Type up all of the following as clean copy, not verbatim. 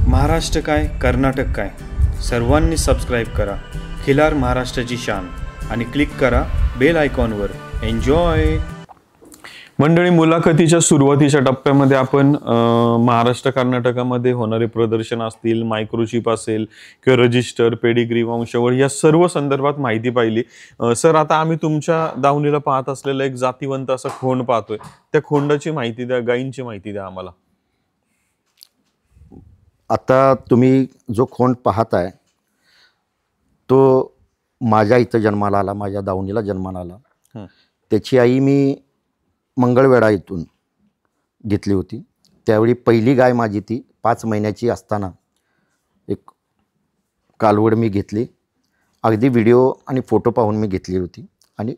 महाराष्ट्र काय कर्नाटक काय सर्वांनी सबस्क्राईब करा खिलार महाराष्ट्राची शान आणि क्लिक करा बेल आयकॉनवर. एन्जॉय. मंडळी, मुलाखतीच्या सुरुवातीच्या टप्प्यामध्ये आपण महाराष्ट्र कर्नाटकामध्ये होणारे प्रदर्शन असतील, मायक्रोचिप असेल किंवा रजिस्टर, पेडिग्री, वंशावळ या सर्व संदर्भात माहिती पाहिली. सर, आता आम्ही तुमच्या दावणीला पाहत असलेला एक जातीवंत असा खोंड पाहतोय. त्या खोंडाची माहिती द्या, गायींची माहिती द्या आम्हाला. आता तुम्ही जो खोंड पाहताय तो माझ्या इथं जन्माला आला, माझ्या दावणीला जन्माला आला. त्याची आई मी मंगळवेढा इथून घेतली होती. त्यावेळी पहिली गाय माझी ती 5 महिन्याची असताना एक कालवड मी घेतली. अगदी व्हिडिओ आणि फोटो पाहून मी घेतली होती आणि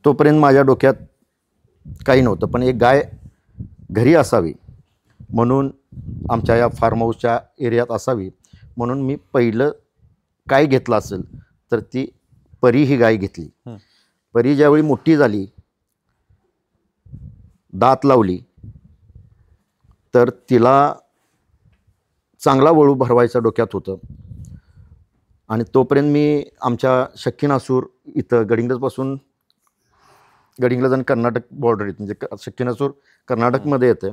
तोपर्यंत माझ्या डोक्यात काही नव्हतं, पण एक गाय घरी असावी म्हणून, आमच्या या फार्म हाऊसच्या एरियात असावी म्हणून मी पहिलं काय घेतलं असेल तर ती परी ही गाय घेतली. परी ज्यावेळी मोठी झाली, दात लावली, तर तिला चांगला वळू भरवायचा डोक्यात होतं. आणि तोपर्यंत मी आमच्या शक्कीनासूर इथं गडिंग्लजपासून, गडिंग्लज आणि कर्नाटक बॉर्डर इथं म्हणजे शक्कीनासूर कर्नाटकमध्ये येतं,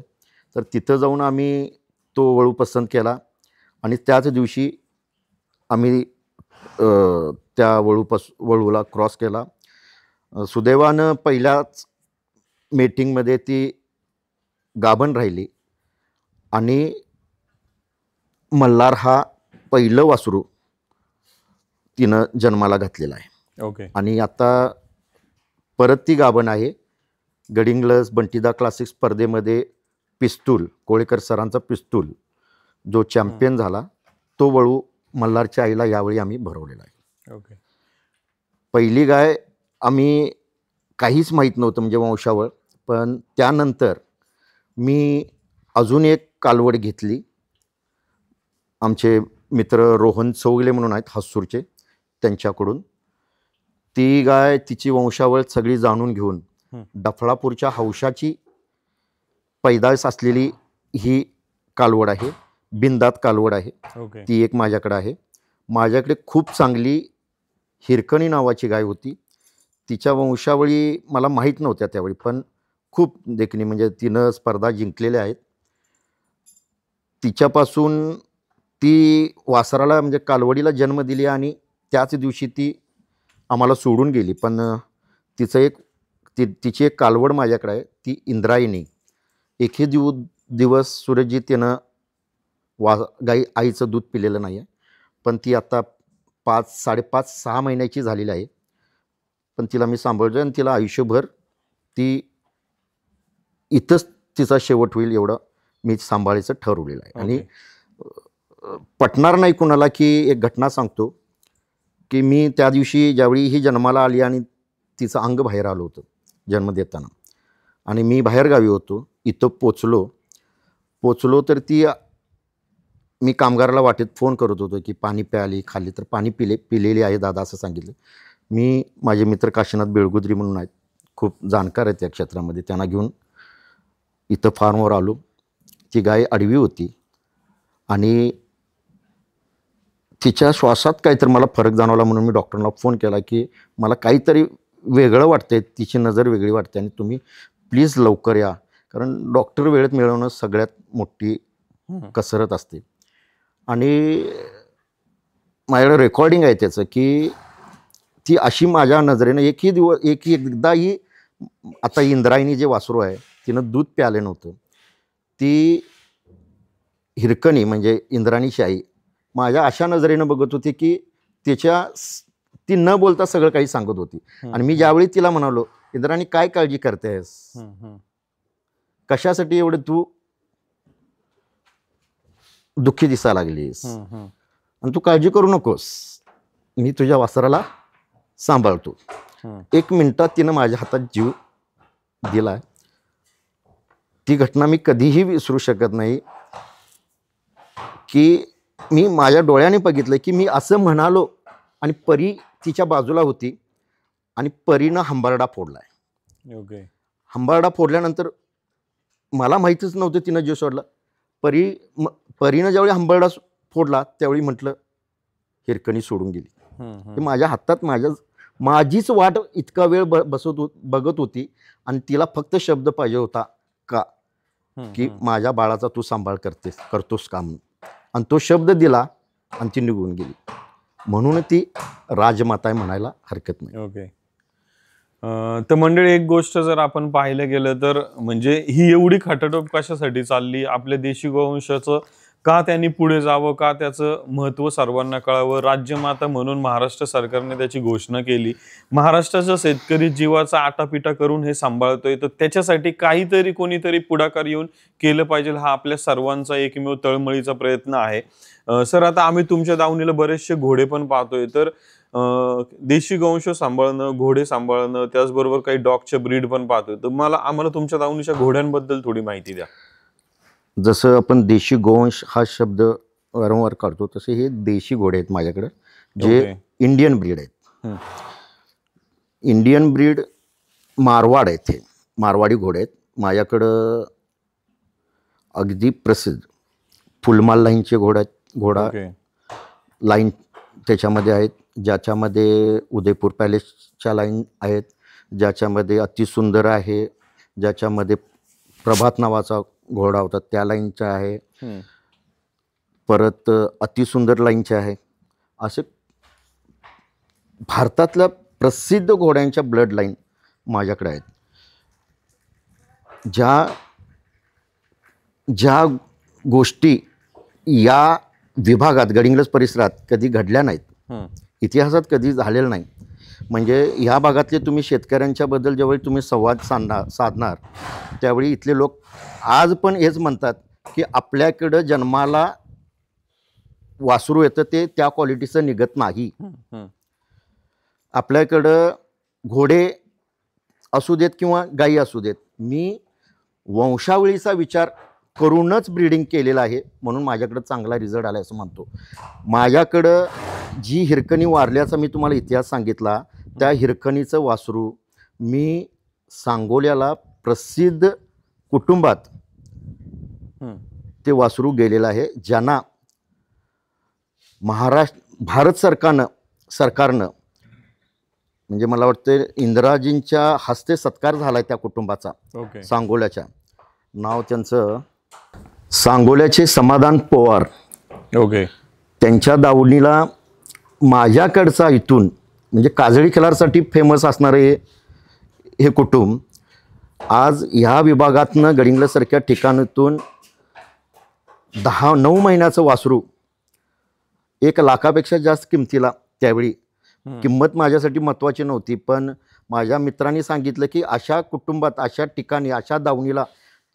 तर तिथं जाऊन आम्ही तो वळू पसंत केला आणि त्याच दिवशी आम्ही त्या वळूला क्रॉस केला. सुदैवानं पहिल्याच मीटिंगमध्ये ती गाभण राहिली आणि मल्हार हा पहिलं वासरू तिनं जन्माला घातलेला आहे. ओके. आणि आता परत ती गाभण आहे. गडिंग्लज बंटीदा क्लासिक स्पर्धेमध्ये पिस्तूल, कोळेकर सरांचा पिस्तूल जो चॅम्पियन झाला, तो वळू मल्हारच्या आईला यावेळी आम्ही भरवलेला आहे. ओके. पहिली गाय आम्ही काहीच माहीत नव्हतं म्हणजे वंशावळ, पण त्यानंतर मी अजून एक कालवड घेतली. आमचे मित्र रोहन चौगले म्हणून आहेत हसूरचे, त्यांच्याकडून. ती गाय तिची वंशावळ सगळी जाणून घेऊन डफळापूरच्या हौशाची पैदास असलेली ही कालवड आहे, बिनदात कालवड आहे. ओके. ती एक माझ्याकडे आहे. माझ्याकडे खूप चांगली हिरकणी नावाची गाय होती. तिच्या वंशावळी मला माहीत नव्हत्या त्यावेळी, पण खूप देखणी म्हणजे तिनं स्पर्धा जिंकलेल्या आहेत. तिच्यापासून ती वासराला म्हणजे कालवडीला जन्म दिली आणि त्याच दिवशी ती आम्हाला सोडून गेली. पण तिची एक कालवड माझ्याकडे आहे, ती इंद्रायणी. एकही दिवस सूरजजी तिनं गाई आईचं दूध पिलेलं नाही आहे, पण ती आता 5-5.5-6 महिन्याची झालेली आहे. पण तिला मी सांभाळतो आणि तिला आयुष्यभर ती इथंच तिचा शेवट होईल एवढं मी सांभाळायचं ठरवलेलं आहे. आणि पटणार नाही कुणाला की एक घटना सांगतो की मी त्या दिवशी ज्यावेळी ही जन्माला आली आणि तिचं अंग बाहेर आलं होतं जन्म देताना, आणि मी बाहेरगावी होतो. इथं पोचलो तर ती, मी कामगाराला वाटेत फोन करत होतो की पाणी प्याली, खाल्ली, तर पाणी पिलेली आहे दादा असं सांगितलं. मी, माझे मित्र काशीनाथ बेळगुद्री म्हणून आहेत, खूप जाणकार आहेत त्या क्षेत्रामध्ये, त्यांना घेऊन इथं फार्मवर आलो. ती गाय आडवी होती आणि तिच्या श्वासात काहीतरी मला फरक जाणवला म्हणून मी डॉक्टरला फोन केला की मला काहीतरी वेगळं वाटतंय, तिची नजर वेगळी वाटते आणि तुम्ही प्लीज लवकर या, कारण डॉक्टर वेळेत मिळवणं सगळ्यात मोठी कसरत असते. आणि माझ्याकडे रेकॉर्डिंग आहे त्याचं की ती अशी माझ्या नजरेनं एकदाही, आता इंद्रायणी जे वासरू आहे तिनं दूध प्यालं नव्हतं. ती हिरकणी म्हणजे इंद्रायणीची आई माझ्या अशा नजरेनं बघत होती की ती न बोलता सगळं काही सांगत होती. आणि मी ज्यावेळी तिला म्हणालो, इंद्रायणी काय काळजी करतेस, कशासाठी एवढं तू दुःखी दिसायला लागलीस, आणि तू काळजी करू नकोस, मी तुझ्या वासराला सांभाळतो. 1 मिनिटात तिनं माझ्या हातात जीव दिला. ती घटना मी कधीही विसरू शकत नाही की मी माझ्या डोळ्याने बघितलं की मी असं म्हणालो आणि परी तिच्या बाजूला होती आणि परीनं हंबारडा फोडलाय. ओके. हंबारडा फोडल्यानंतर मला माहितीच नव्हतं तिनं जीव सोडला. परीनं ज्यावेळी हंबरडा फोडला त्यावेळी म्हटलं हिरकणी सोडून गेली. ते माझ्या हातात माझीच वाट इतका वेळ बघत होती आणि तिला फक्त शब्द पाहिजे होता का की माझ्या बाळाचा तू सांभाळ करतोस का म्हणून, आणि तो शब्द दिला आणि ती निघून गेली. म्हणून ती राजमाता आहे म्हणायला हरकत नाही. ओके. तर मंडळी, एक गोष्ट जर आपण पाहिलं गेलं तर म्हणजे ही एवढी खटाटोप कशासाठी चालली, आपल्या देशी गोवंशाचं का त्यांनी पुढे जावं, का त्याचं महत्त्व सर्वांना कळावं. राज्यमाता म्हणून महाराष्ट्र सरकारने त्याची घोषणा केली. महाराष्ट्राचा शेतकरी जीवाचा आटापिटा करून हे सांभाळतोय, तर त्याच्यासाठी काहीतरी कोणीतरी पुढाकार येऊन केलं पाहिजे, हा आपल्या सर्वांचा एकमेव तळमळीचा प्रयत्न आहे. सर, आता आम्ही तुमच्या दावणीला बरेचसे घोडे पण पाहतोय, तर देशी गोवंश सांभाळणं, घोडे सांभाळणं, त्याचबरोबर काही डॉगच्या ब्रीड पण पाहतोय, तर आम्हाला तुमच्या दावणीच्या घोड्यांबद्दल थोडी माहिती द्या. जसं आपण देशी गोवंश हा शब्द वारंवार काढतो, तसे हे देशी घोडे आहेत माझ्याकडे, जे इंडियन ब्रीड आहेत. इंडियन ब्रीड मारवाड आहेत, हे मारवाडी घोडे आहेत माझ्याकडं. अगदी प्रसिद्ध फुलमाल लाईनचे घोडा लाईन त्याच्यामध्ये आहेत, ज्याच्यामध्ये उदयपूर पॅलेसच्या लाईन आहेत, ज्याच्यामध्ये अतिसुंदर आहे, ज्याच्यामध्ये प्रभात नावाचा घोडा होता त्या लाईनचा आहे, परत अतिसुंदर लाईनचे आहे. असे भारतातल्या प्रसिद्ध घोड्यांच्या ब्लड लाईन माझ्याकडे आहेत. ज्या गोष्टी या विभागात गडिंग्लज परिसरात कधी घडल्या नाहीत, इतिहासात कधी झालेलं नाही. म्हणजे ह्या भागातले तुम्ही शेतकऱ्यांच्याबद्दल ज्यावेळी तुम्ही संवाद साधणार त्यावेळी इथले लोक आज पण हेच म्हणतात की आपल्याकडं जन्माला वासरू येतं ते त्या क्वालिटीचं निघत नाही. आपल्याकडं घोडे असू देत किंवा गाई असू देत, मी वंशावळीचा विचार करूनच ब्रीडिंग केलेलं आहे, म्हणून माझ्याकडं चांगला रिझल्ट आला असं म्हणतो. माझ्याकडं जी हिरकणी वारल्याचा मी तुम्हाला इतिहास सांगितला, त्या हिरकणीचं वासरू मी सांगोल्याला प्रसिद्ध कुटुंबात ते वासरू गेलेलं आहे, ज्यांना भारत सरकारनं म्हणजे मला वाटतं इंदिराजींच्या हस्ते सत्कार झाला आहे त्या कुटुंबाचा. सांगोल्याच्या नाव त्यांचं सांगोल्याचे समाधान पवार. त्यांच्या दावणीला माझ्याकडचा इथून म्हणजे काजळी खिलारसाठी फेमस असणारे हे कुटुंब आज ह्या विभागातनं गडिंग्लजसारख्या ठिकाणातून 9 महिन्याचं वासरू 1 लाखापेक्षा जास्त किमतीला, त्यावेळी किंमत माझ्यासाठी महत्त्वाची नव्हती, पण माझ्या मित्रांनी सांगितलं की अशा कुटुंबात, अशा ठिकाणी, अशा दावणीला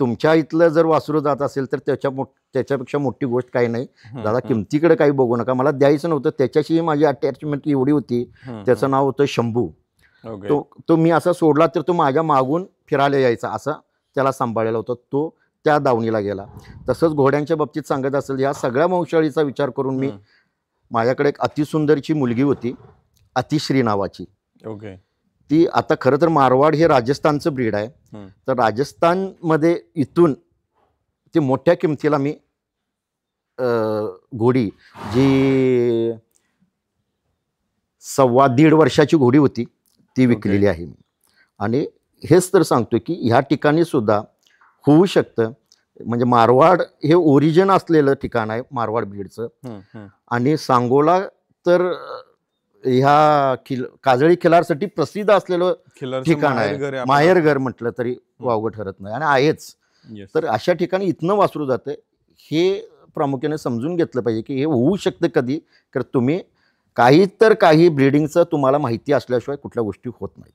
तुमच्या इथलं जर वासरू जात असेल तर त्याच्यापेक्षा मोठी गोष्ट काही नाही. दादा, किमतीकडे काही बघू नका, मला द्यायचं नव्हतं, त्याच्याशी माझी अटॅचमेंट एवढी होती. त्याचं नाव होतं शंभू. तो मी असा सोडला तर तो माझ्या मागून फिरायला यायचा, असा त्याला सांभाळलेला होता. तो त्या दावणीला गेला. तसंच घोड्यांच्या बाबतीत सांगत असेल, या सगळ्या वंशावळीचा विचार करून मी माझ्याकडे एक अतिसुंदरची मुलगी होती, अतिश्री नावाची. ती आता खरं तर मारवाड हे राजस्थानचं ब्रीड आहे, तर राजस्थानमध्ये इथून ती मोठ्या किमतीला मी घोडी जी 1.25 वर्षाची घोडी होती ती विकलेली आहे. आणि हेच तर सांगतो की ह्या ठिकाणी सुद्धा होऊ शकतं. म्हणजे मारवाड हे ओरिजिन असलेलं ठिकाण आहे मारवाड ब्रीडचं. आणि सांगोला तर ह्या काजळी खिलारसाठी प्रसिद्ध असलेलं ठिकाण आहे, माहेरघर म्हटलं तरी वावगं ठरत नाही, आणि आहेच. तर अशा ठिकाणी इथनं वासरू जातं, हे प्रामुख्याने समजून घेतलं पाहिजे की हे होऊ शकतं कधी, तर तुम्ही काही ब्रीडिंगचं तुम्हाला माहिती असल्याशिवाय कुठल्या गोष्टी होत नाहीत.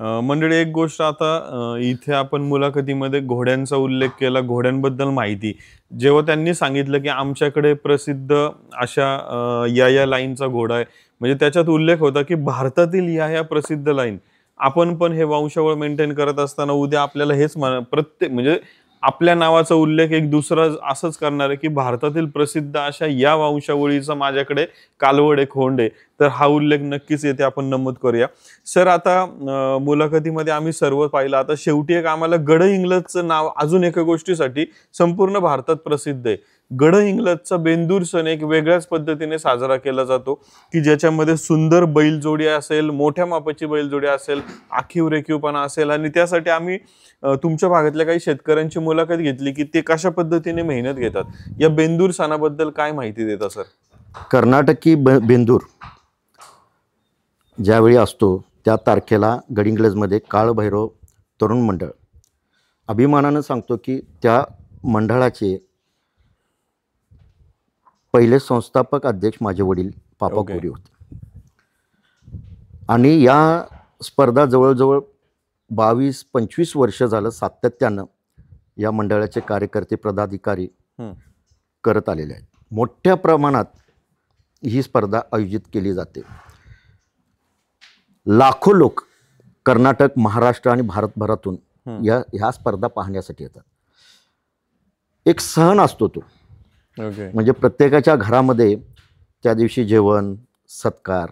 मंडळी, एक गोष्ट आता इथे आपण मुलाखतीमध्ये घोड्यांचा उल्लेख केला, घोड्यांबद्दल माहिती जेव्हा त्यांनी सांगितलं की आमच्याकडे प्रसिद्ध अशा या लाईनचा घोडा आहे, म्हणजे त्याच्यात उल्लेख होता की भारतातील या प्रसिद्ध लाईन. आपण पण हे वंशावळ मेंटेन करत असताना उद्या आपल्याला हेच प्रत्येक म्हणजे आपल्या नावाचा उल्लेख एक दुसरा असंच करणार आहे की भारतातील प्रसिद्ध अशा या वंशावळीचा माझ्याकडे कालवड एक खोंड आहे. तर हा उल्लेख नक्कीच येथे आपण नमूद करूया. सर, आता मुलाखतीमध्ये आम्ही सर्व पाहिलं. आता शेवटी एक आम्हाला गडहिंग्लजचं नाव अजून एका गोष्टीसाठी संपूर्ण भारतात प्रसिद्ध आहे. गडहिंग्लजचा बेंदूर सण एक वेगळ्याच पद्धतीने साजरा केला जातो, की ज्याच्यामध्ये सुंदर बैलजोडी असेल, मोठ्या मापाची बैलजोडी असेल, आखीव रेखीवपणा असेल. आणि त्यासाठी आम्ही तुमच्या भागातल्या काही शेतकऱ्यांची मुलाखत घेतली की ते कशा पद्धतीने मेहनत घेतात. या बेंदूर सणाबद्दल काय माहिती देता सर? कर्नाटकी बेंदूर ज्यावेळी असतो त्या तारखेला गडिंग्लजमध्ये काळभैरव तरुण मंडळ, अभिमानानं सांगतो की त्या मंडळाचे पहिले संस्थापक अध्यक्ष माझे वडील पापा कोरी होते. आणि या स्पर्धा जवळजवळ 22-25 वर्ष झालं सातत्यानं या मंडळाचे कार्यकर्ते पदाधिकारी करत आलेले आहेत. मोठ्या प्रमाणात ही स्पर्धा आयोजित केली जाते. लाखो लोक कर्नाटक, महाराष्ट्र आणि भारतभरातून ह्या स्पर्धा पाहण्यासाठी येतात. एक सण असतो तो, म्हणजे प्रत्येकाच्या घरामध्ये त्या दिवशी जेवण सत्कार,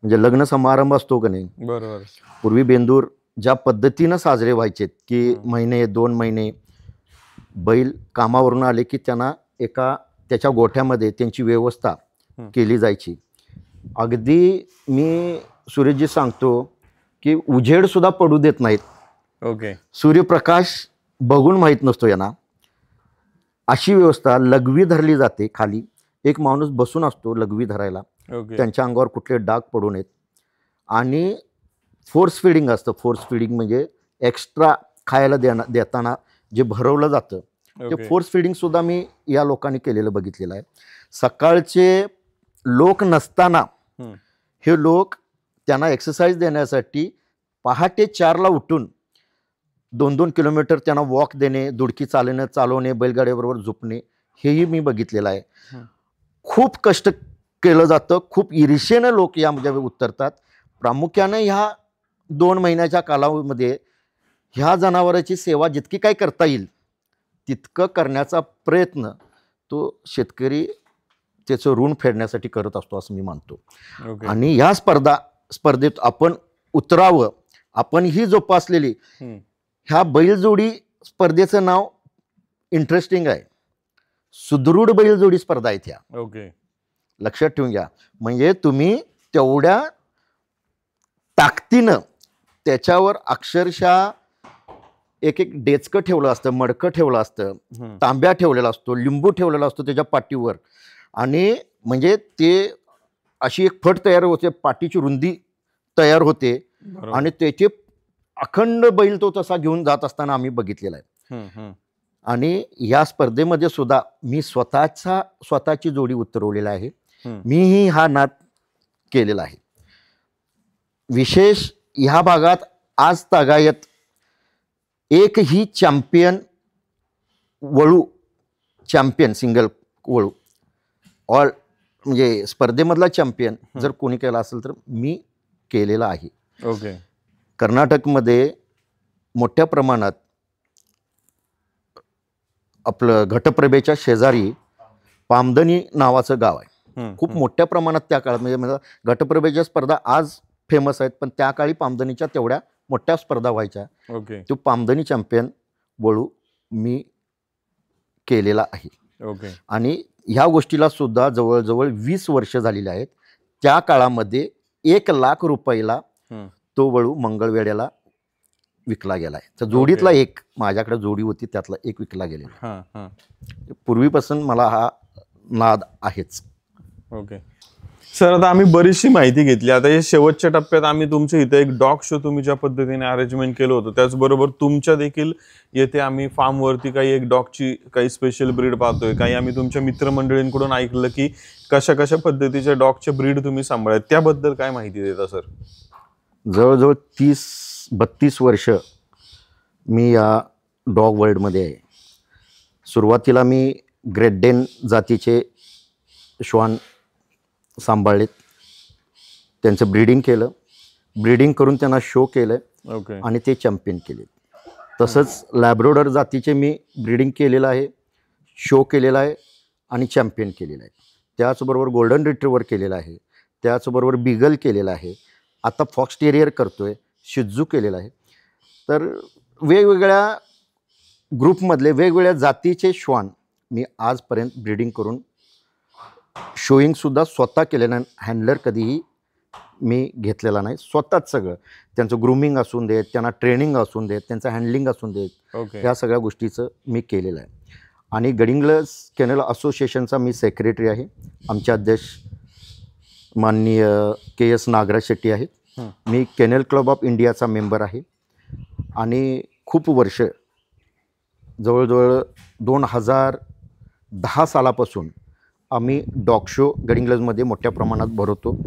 म्हणजे लग्न समारंभ असतो का नाही. बरोबर. पूर्वी बेंदूर ज्या पद्धतीनं साजरे व्हायचे की महिने 2 महिने बैल कामावरून आले की त्यांना त्याच्या गोठ्यामध्ये त्यांची व्यवस्था केली जायची. अगदी मी सूर्यजी सांगतो की उजेड सुद्धा पडू देत नाहीत. सूर्यप्रकाश बघून माहीत नसतो यांना. अशी व्यवस्था. लघवी धरली जाते. खाली एक माणूस बसून असतो लघवी धरायला. त्यांच्या अंगावर कुठले डाग पडू नयेत. आणि फोर्स फिडिंग असतं. फोर्स फिडिंग म्हणजे एक्स्ट्रा खायला देताना जे भरवलं जातं ते फोर्स फिडिंग सुद्धा मी या लोकांनी केलेलं बघितलेलं आहे. सकाळचे लोक नसताना हे लोक त्यांना एक्सरसाइज देण्यासाठी पहाटे 4ला उठून 2-2 किलोमीटर त्यांना वॉक देणे, दुडकी चालवणे, बैलगाड्याबरोबर झोपणे, हेही मी बघितलेलं आहे. खूप कष्ट केलं जातं. खूप ईर्षेनं लोक यामध्ये उतरतात. प्रामुख्याने ह्या 2 महिन्याच्या कालावधीमध्ये ह्या जनावरांची सेवा जितकी काय करता येईल तितकं करण्याचा प्रयत्न तो शेतकरी त्याचं ऋण फेडण्यासाठी करत असतो असं मी मानतो. आणि ह्या स्पर्धेत आपण उतरावं. आपण ही जोपासलेली ह्या बैलजोडी स्पर्धेचं नाव इंटरेस्टिंग आहे. सुदृढ बैलजोडी स्पर्धा आहेत ह्या. लक्षात ठेवून घ्या. म्हणजे तुम्ही तेवढ्या ताकदीनं त्याच्यावर अक्षरशः एक डेचकं ठेवलं असतं, मडकं ठेवलं असतं, तांब्या ठेवलेला असतो, लिंबू ठेवलेला असतो त्याच्या पाठीवर. आणि म्हणजे ते अशी एक फट तयार होते, पाठीची रुंदी तयार होते. आणि त्याचे अखंड बैल तो तसा घेऊन जात असताना आम्ही बघितलेला आहे. आणि या स्पर्धेमध्ये सुद्धा मी स्वतःची जोडी उतरवलेला आहे. मीही हा नाद केलेला आहे. विशेष ह्या भागात आज तागायत एकही चॅम्पियन वळू, चॅम्पियन सिंगल वळू ऑल म्हणजे स्पर्धेमधला चॅम्पियन जर कोणी केला असेल तर मी केलेला आहे. कर्नाटकमध्ये मोठ्या प्रमाणात आपलं घटप्रभेच्या शेजारी पामदनी नावाचं गाव आहे. खूप मोठ्या प्रमाणात त्या काळात म्हणजे घटप्रभेच्या स्पर्धा आज फेमस आहेत, पण त्या काळी पामदनीच्या तेवढ्या मोठ्या स्पर्धा व्हायच्या. तो पामदनी चॅम्पियन वळू मी केलेला आहे. आणि ह्या गोष्टीला सुद्धा जवळजवळ 20 वर्ष झालेली आहेत. त्या काळामध्ये 1 लाख रुपयाला तो वळू मंगळवेढ्याला विकला गेला आहे. तर जोडीतला एक माझ्याकडे जोडी होती त्यातला एक विकला गेलेला. पूर्वीपासून मला हा नाद आहेच. सर, आता आम्ही बरीचशी माहिती घेतली. आता या शेवटच्या टप्प्यात आम्ही तुमच्या इथे एक डॉग शो तुम्ही ज्या पद्धतीने अरेंजमेंट केलं होतं त्याचबरोबर तुमच्या देखील येथे आम्ही फार्मवरती काही एक डॉगची काही स्पेशल ब्रीड पाहतोय. काही आम्ही तुमच्या मित्रमंडळींकडून ऐकलं की कशा कशा पद्धतीच्या डॉगच्या ब्रीड तुम्ही सांभाळत, त्याबद्दल काय माहिती देता सर? जवळजवळ 30-32 वर्ष मी या डॉग वर्ल्डमध्ये आहे. सुरुवातीला मी ग्रेट डेन जातीचे श्वान सांभाळलेत. त्यांचं ब्रीडिंग केलं. ब्रीडिंग करून त्यांना शो केलं आणि ते चॅम्पियन केले. तसंच लॅब्राडोर जातीचे मी ब्रीडिंग केलेलं आहे, शो केलेला आहे आणि चॅम्पियन केलेलं आहे. त्याचबरोबर गोल्डन रिट्रीव्हर केलेला आहे. त्याचबरोबर बिगल केलेला आहे, आता फॉक्स टेरियर करतोय, शिजू केलेला आहे. तर वेगवेगळ्या ग्रुपमधले वेगवेगळ्या जातीचे श्वान मी आजपर्यंत ब्रीडिंग करून शोईंगसुद्धा स्वतः केलेलं आहे. हँडलर कधीही मी घेतलेला नाही, स्वतःच सगळं त्यांचं ग्रूमिंग असून देत, त्यांना ट्रेनिंग असून देत, त्यांचं हँडलिंग असून देत, ह्या सगळ्या गोष्टीचं मी केलेलं आहे. आणि गडिंग्लज केनल असोसिएशनचा मी सेक्रेटरी आहे. आमचे अध्यक्ष माननीय KS नागराज शेट्टी आहेत. मी केनल क्लब ऑफ इंडियाचा मेंबर आहे आणि खूप वर्ष जवळजवळ 2010 सालापासून आम्ही डॉग शो गडिंग्लजमध्ये मोठ्या प्रमाणात भरवतो.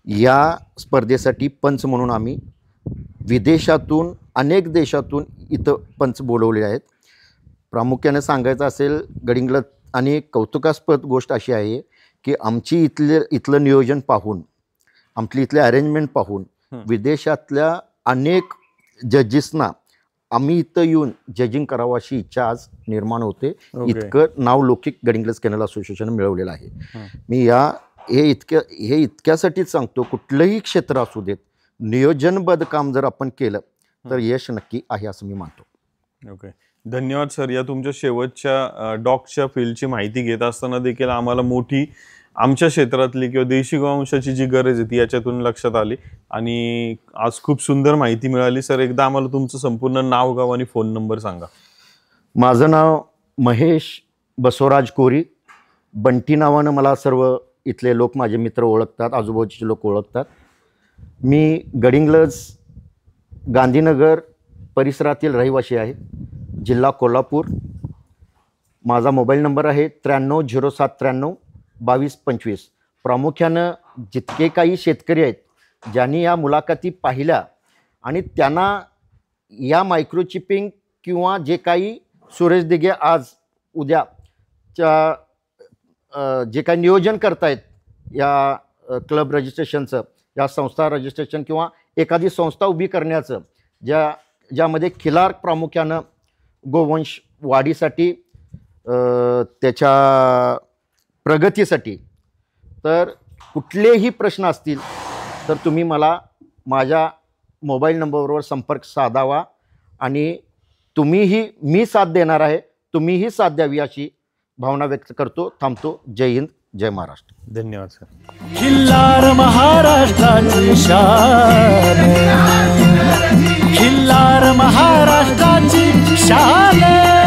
या स्पर्धेसाठी पंच म्हणून आम्ही विदेशातून अनेक देशातून इथं पंच बोलवले आहेत. प्रामुख्याने सांगायचं असेल गडिंग्लज आणि कौतुकास्पद गोष्ट अशी आहे की आमची इथलं नियोजन पाहून, आमची इथले अरेंजमेंट पाहून विदेशातल्या अनेक जजेसना आम्ही इथं येऊन जजिंग करावं अशी इच्छा आज निर्माण होते. इतकं नावलौकिक गडिंग्लज केनल असोसिएशन मिळवलेलं आहे. मी हे इतक्यासाठीच सांगतो, कुठलंही क्षेत्र असू देत, नियोजनबद्ध काम जर आपण केलं तर यश नक्की आहे असं मी मानतो. ओके, धन्यवाद सर. या तुमच्या शेवटच्या डॉगच्या फील्डची माहिती घेत असताना देखील आम्हाला मोठी आमच्या क्षेत्रातली किंवा देशी गोवंशाची जी गरज आहे ती याच्यातून लक्षात आली आणि आज खूप सुंदर माहिती मिळाली. सर, एकदा आम्हाला तुमचं संपूर्ण नाव, गाव आणि फोन नंबर सांगा. माझं नाव महेश बसवराज कोरी. बंटी नावानं मला सर्व इथले लोक, माझे मित्र ओळखतात, आजूबाजूचे लोक ओळखतात. मी गडिंग्लज गांधीनगर परिसरातील रहिवासी आहे, जिल्हा कोल्हापूर. माझा मोबाईल नंबर आहे 9307932225. प्रामुख्यानं जितके काही शेतकरी आहेत ज्यांनी या मुलाखती पाहिल्या आणि त्यांना या मायक्रोचिपिंग किंवा जे काही सुरेश दिघे आज उद्याच्या जे काही नियोजन करतायत या क्लब रजिस्ट्रेशनचं, या संस्था रजिस्ट्रेशन किंवा एखादी संस्था उभी करण्याचं, ज्यामध्ये खिलार प्रामुख्यानं गोवंश वाढीसाठी, त्याच्या प्रगतीसाठी, तर कुठलेही प्रश्न असतील तर तुम्ही मला माझ्या मोबाईल नंबरवर संपर्क साधावा आणि मी साथ देणार आहे, तुम्हीही साथ द्यावी अशी भावना व्यक्त करतो. थांबतो. जय हिंद, जय महाराष्ट्र. धन्यवाद सर. खिल्लार महाराष्ट्राची शान, खिल्लार महाराष्ट्राची शान.